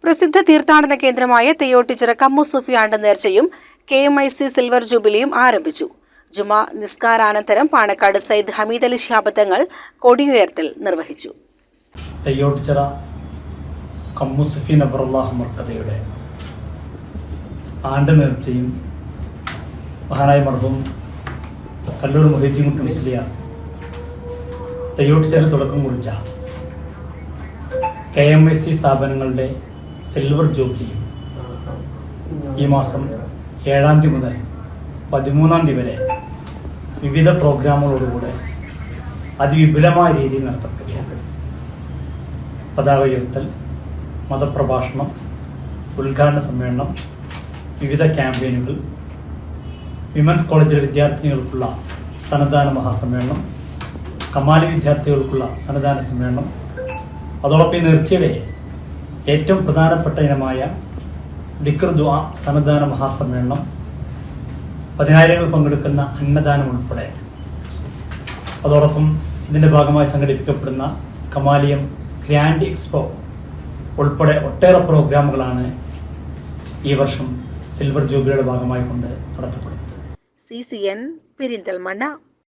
പ്രസിദ്ധ തീർത്ഥാടന കേന്ദ്രമായ തെയ്യോട്ടിച്ചിറ കമ്മുസൂഫി ആണ്ട് നേർച്ചയും KMIC സിൽവർ ജൂബിലിയും ആരംഭിച്ചു. ജുമാ നിസ്കാരാനന്തരം പാണക്കാട് സയ്യിദ് ഹമീദ് അലി ശിഹാബ് തങ്ങൾ കൊടിയുയർത്തൽ നിർവഹിച്ചു. തെയ്യോട്ടിച്ചിറ കമ്മുസൂഫി നബറുല്ലാഹ് മർക്കദയുടെ ആണ്ട് നേർച്ചയും മഹാനായ മർഹൂം കല്ലൂർ മുഹീദ്ദീൻ കുട്ടി മുസ്ലിയാർ തെയ്യോട്ടിച്ചിറ തുടക്കം കുറിച്ച KMIC സ്ഥാപനങ്ങളുടെ സിൽവർ ജൂബിലി ഈ മാസം 7-ാം തീയതി മുതൽ 13-ാം തീയതി വരെ വിവിധ പ്രോഗ്രാമുകളോടുകൂടെ അതിവിപുലമായ രീതിയിൽ നടത്തപ്പെടുകയാണ്. പതാക ഉയർത്തൽ, മതപ്രഭാഷണം, ഉദ്ഘാടന സമ്മേളനം, വിവിധ ക്യാമ്പയിനുകൾ, വിമൻസ് കോളേജിലെ വിദ്യാർത്ഥിനികൾക്കുള്ള സന്നദ്ധാന മഹാസമ്മേളനം, കമാലി വിദ്യാർത്ഥികൾക്കുള്ള സന്നദ്ധാന സമ്മേളനം, അതോടൊപ്പം ഈ നേർച്ചയുടെ ഏറ്റവും പ്രധാനപ്പെട്ട ഇനമായ ദിക്ർ ദുആ സന്നദ്ധാന മഹാസമ്മേളനം, 10,000 പങ്കെടുക്കുന്ന അന്നദാനം ഉൾപ്പെടെ, അതോടൊപ്പം ഇതിന്റെ ഭാഗമായി സംഘടിപ്പിക്കപ്പെടുന്ന കമാലിയം ഗ്രാൻഡ് എക്സ്പോ ഉൾപ്പെടെ ഒട്ടേറെ പ്രോഗ്രാമുകളാണ് ഈ വർഷം സിൽവർ ജൂബിലിയുടെ ഭാഗമായി കൊണ്ട് നടത്തപ്പെടുന്നത്. CCN പെരിന്തൽമണ്ണ.